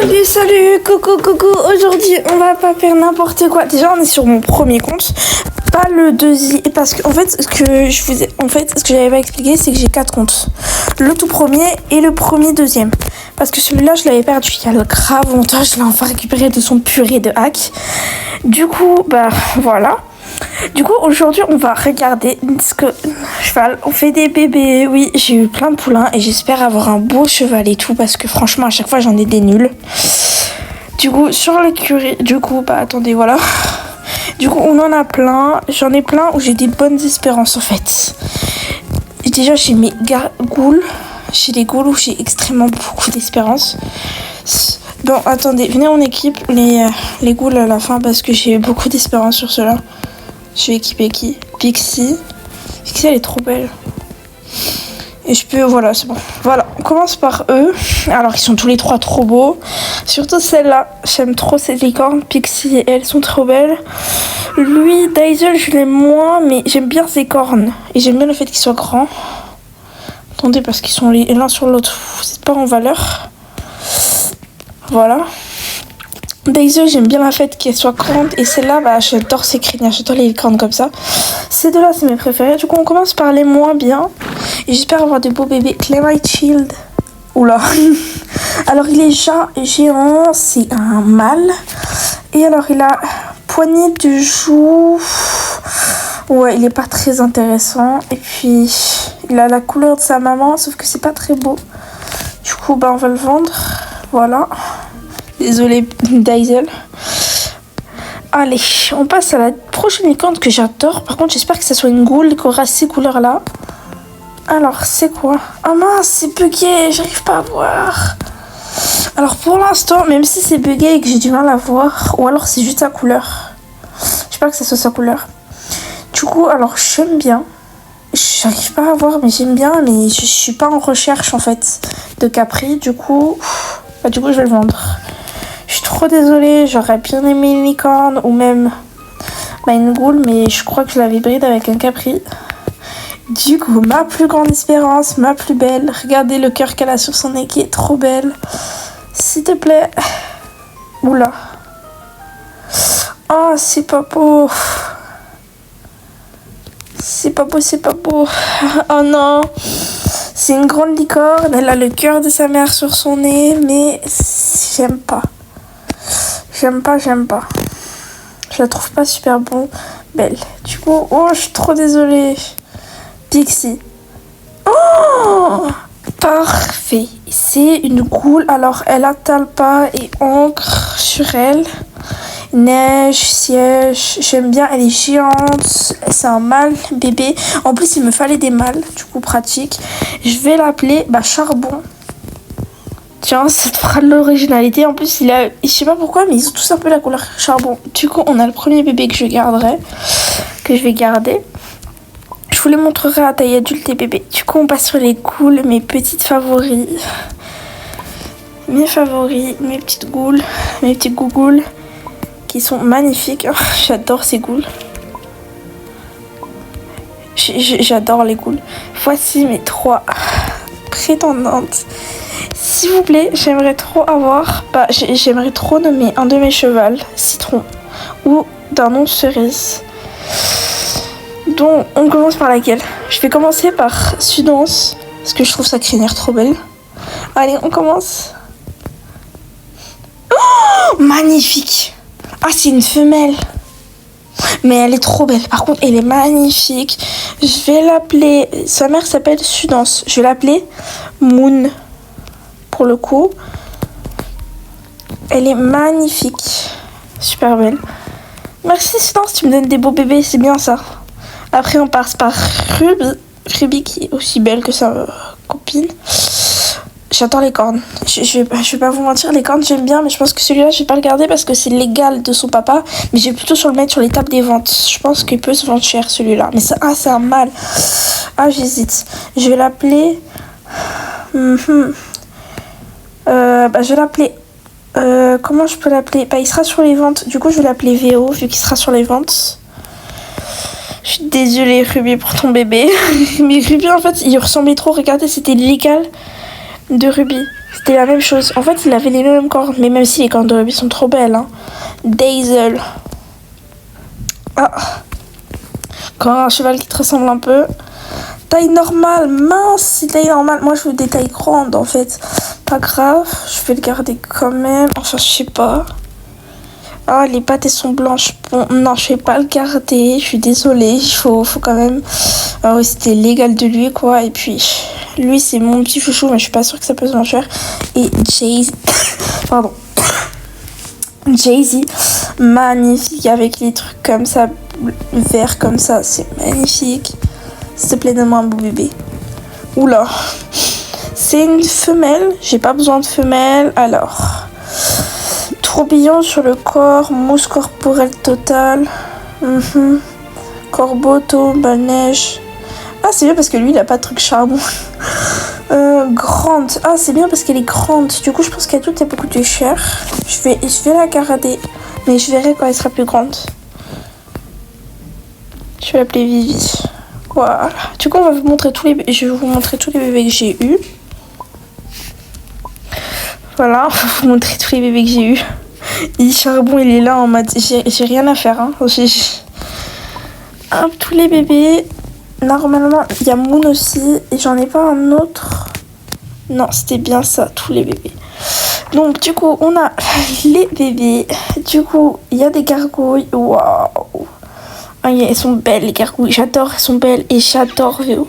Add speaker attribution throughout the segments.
Speaker 1: Salut, coucou. Aujourd'hui, on va pas faire n'importe quoi. Déjà, on est sur mon premier compte, pas le deuxième, parce que ce que j'avais pas expliqué, c'est que j'ai 4 comptes. Le tout premier et le premier deuxième. Parce que celui-là, je l'avais perdu il y a le grave longtemps. Je l'ai enfin récupéré de son purée de hack. Du coup, voilà. Du coup, aujourd'hui, on va regarder ce que cheval. On fait des bébés. Oui, j'ai eu plein de poulains et j'espère avoir un beau cheval et tout parce que franchement, à chaque fois, j'en ai des nuls. Du coup, sur l'écurie, attendez, voilà. Du coup, on en a plein. J'en ai plein où j'ai des bonnes espérances en fait. Et déjà, j'ai mes goules. J'ai des goules où j'ai extrêmement beaucoup d'espérance. Bon, attendez, venez on équipe les goules à la fin parce que j'ai beaucoup d'espérance sur cela. Je vais équiper qui? Pixie. Pixie, elle est trop belle. Et je peux, voilà, c'est bon. Voilà, on commence par eux. Alors, ils sont tous les trois trop beaux. Surtout celle-là. J'aime trop cette licorne. Pixie et elle sont trop belles. Lui, Diesel, je l'aime moins, mais j'aime bien ses cornes. Et j'aime bien le fait qu'il soit grand. Attendez, parce qu'ils sont l'un sur l'autre. C'est pas en valeur. Voilà. Daisy, j'aime bien la fait qu'elle soit grande. Et celle-là, j'adore ses crinières. J'adore les licornes comme ça. Ces deux-là, c'est mes préférés. Du coup, on commence par les moins bien. Et j'espère avoir de beaux bébés. Clemite Shield. Oula. Alors, il est géant. C'est un mâle. Et alors, il a poignée de joue. Ouais, il est pas très intéressant. Et puis, il a la couleur de sa maman. Sauf que c'est pas très beau. Du coup, on va le vendre. Voilà. Désolée, Diesel. Allez, on passe à la prochaine licorne que j'adore. Par contre, j'espère que ça soit une goule qui aura ces couleurs-là. Alors, c'est quoi? Ah mince, c'est bugué, j'arrive pas à voir. Alors, pour l'instant, même si c'est bugué et que j'ai du mal à voir, ou alors c'est juste sa couleur. J'espère que ça soit sa couleur. Du coup, alors, j'aime bien. J'arrive pas à voir, mais j'aime bien. Mais je suis pas en recherche, en fait, de Capri. Du coup, je vais le vendre. Je suis trop désolée, j'aurais bien aimé une licorne ou même une goule, mais je crois que je l'avais bride avec un Capri. Du coup, ma plus grande espérance, ma plus belle. Regardez le cœur qu'elle a sur son nez qui est trop belle. S'il te plaît. Oula. Oh, c'est pas beau. C'est pas beau. Oh non. C'est une grande licorne. Elle a le cœur de sa mère sur son nez, mais j'aime pas. J'aime pas. Je la trouve pas super belle. Du coup, je suis trop désolée. Pixie. Oh, parfait. C'est une goule. Alors, elle a talpa et encre sur elle. Neige, siège. J'aime bien. Elle est géante. C'est un mâle bébé. En plus, il me fallait des mâles. Du coup, pratique. Je vais l'appeler Charbon. Tiens, ça te fera de l'originalité. En plus, je sais pas pourquoi, mais ils ont tous un peu la couleur charbon. Du coup, on a le premier bébé que je vais garder. Je vous les montrerai à taille adulte et bébé. Du coup, on passe sur les goules, mes petites favoris. Mes petites goules, mes petits gougoules, qui sont magnifiques. Oh, j'adore ces goules. J'adore les goules. Voici mes 3 prétendantes. S'il vous plaît, j'aimerais trop nommer un de mes chevals, Citron, ou d'un nom Cerise. Donc, on commence par laquelle? Je vais commencer par Sudance, parce que je trouve sa crinière trop belle. Allez, on commence. Oh, magnifique! Ah, c'est une femelle. Mais elle est trop belle. Par contre, elle est magnifique. Je vais l'appeler... Sa mère s'appelle Sudance. Je vais l'appeler Moon. Pour le coup, elle est magnifique. Super belle. Merci Sudance, tu me donnes des beaux bébés, c'est bien ça. Après, on passe par Ruby qui est aussi belle que sa copine. J'adore les cornes. Je vais pas vous mentir, les cornes j'aime bien, mais je pense que celui-là je vais pas le garder parce que c'est l'égal de son papa. Mais je vais plutôt le mettre sur les tables des ventes. Je pense qu'il peut se vendre cher celui-là. Mais c'est un mâle. Ah, j'hésite. Je vais l'appeler. Je vais l'appeler. Comment je peux l'appeler? Il sera sur les ventes. Du coup, je vais l'appeler VO vu qu'il sera sur les ventes. Je suis désolée, Ruby, pour ton bébé. Mais Ruby, en fait, il ressemblait trop. Regardez, c'était l'égal de Ruby. C'était la même chose. En fait, il avait les mêmes cornes, mais même si les cornes de rubis sont trop belles. Hein. Daisel. Ah. Quand un cheval qui te ressemble un peu. Taille normale, mince, c'est taille normale. Moi, je veux des tailles grandes, en fait. Pas grave, je vais le garder quand même. Enfin, je sais pas. Ah, les pattes, elles sont blanches. Bon, non, je vais pas le garder. Je suis désolée. Il faut quand même... Ah oui, c'était légal de lui, quoi. Et puis, lui, c'est mon petit chouchou, mais je suis pas sûre que ça peut se cher. Et Jay-Z... Pardon. Jay-Z, magnifique, avec les trucs comme ça, vert comme ça. C'est magnifique. S'il te plaît, donne-moi un beau bébé. Oula. C'est une femelle. J'ai pas besoin de femelle. Alors... Tourbillon sur le corps, mousse corporelle totale. Corbeau, tombe, neige. Ah, c'est bien parce que lui, il a pas de truc charbon. Grande. Ah, c'est bien parce qu'elle est grande. Du coup, je pense qu'elle tout a beaucoup coûté cher. Je vais la garder. Mais je verrai quand elle sera plus grande. Je vais l'appeler Vivi. Voilà. Du coup, je vais vous montrer tous les bébés que j'ai eus. Voilà, on va vous montrer tous les bébés que j'ai eus. Et Charbon, il est là en mode j'ai rien à faire. Hein. Tous les bébés. Normalement, il y a Moon aussi. Et j'en ai pas un autre. Non, c'était bien ça, tous les bébés. Donc, du coup, on a les bébés. Du coup, il y a des gargouilles. Waouh! Ah, elles sont belles, les gargouilles. J'adore, elles sont belles. Et j'adore Véo.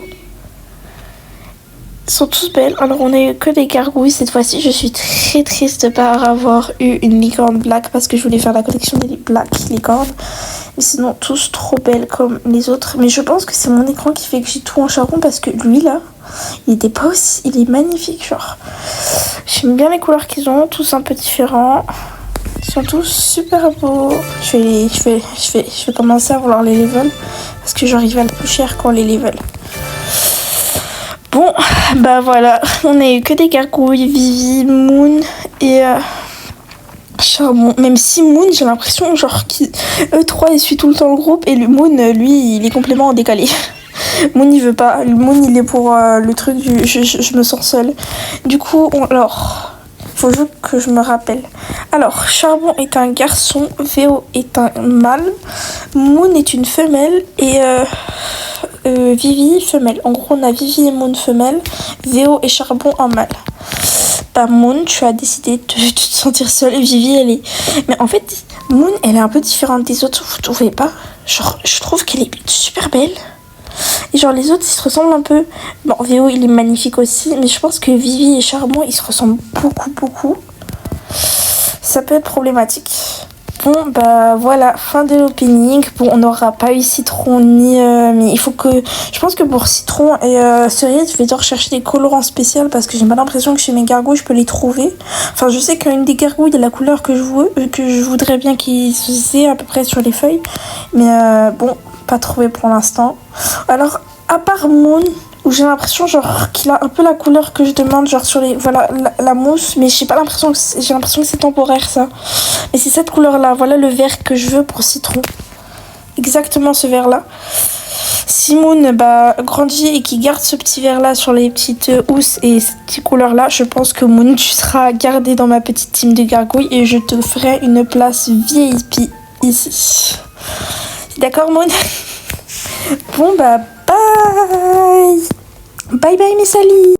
Speaker 1: Elles sont tous belles. Alors, on n'a eu que des gargouilles cette fois-ci. Je suis très triste de pas avoir eu une licorne black parce que je voulais faire la collection des black licornes. Mais sinon, tous trop belles comme les autres. Mais je pense que c'est mon écran qui fait que j'ai tout en charbon parce que lui, là, il était pas aussi... Il est magnifique, genre. J'aime bien les couleurs qu'ils ont, tous un peu différents. Ils sont tous super beaux. Je vais commencer à vouloir les level parce que genre, ils valent plus cher qu'on les level. Bon, bah voilà, on a eu que des gargouilles, Vivi, Moon et Charbon. Même si Moon, j'ai l'impression genre eux3 ils suivent tout le temps le groupe et le Moon, lui, il est complètement décalé. Moon, il veut pas. Moon, il est pour le truc du je me sens seule. Du coup, alors, faut juste que je me rappelle. Alors, Charbon est un garçon, Véo est un mâle, Moon est une femelle et Vivi, femelle. En gros, on a Vivi et Moon, femelle. Véo et Charbon, un mâle. Bah, Moon, tu as décidé de te sentir seule. Et Vivi, elle est... Mais en fait, Moon, elle est un peu différente des autres. Vous trouvez pas? Genre, je trouve qu'elle est super belle. Et genre, les autres, ils se ressemblent un peu. Bon, Véo, il est magnifique aussi. Mais je pense que Vivi et Charbon, ils se ressemblent beaucoup. Ça peut être problématique. Bon, bah voilà, fin de l'opening. Bon, on n'aura pas eu Citron ni... mais il faut que... Je pense que pour Citron et Cerise, je vais devoir chercher des colorants spéciaux parce que j'ai pas l'impression que chez mes gargouilles, je peux les trouver. Enfin, je sais qu'une des gargouilles, il y a la couleur que je voudrais bien qu'ils aient à peu près sur les feuilles. Mais bon, pas trouvé pour l'instant. Alors, à part Moon... où j'ai l'impression genre qu'il a un peu la couleur que je demande genre sur les voilà la mousse, mais j'ai l'impression que c'est temporaire ça. Mais c'est cette couleur là, voilà le vert que je veux pour Citron. Exactement ce vert là. Si Moon grandit et qu'il garde ce petit vert là sur les petites housses et cette petite couleur là, je pense que Moon tu seras gardé dans ma petite team de gargouilles et je te ferai une place VIP ici. D'accord Moon? Bon bah bye. Bye bye mes salis.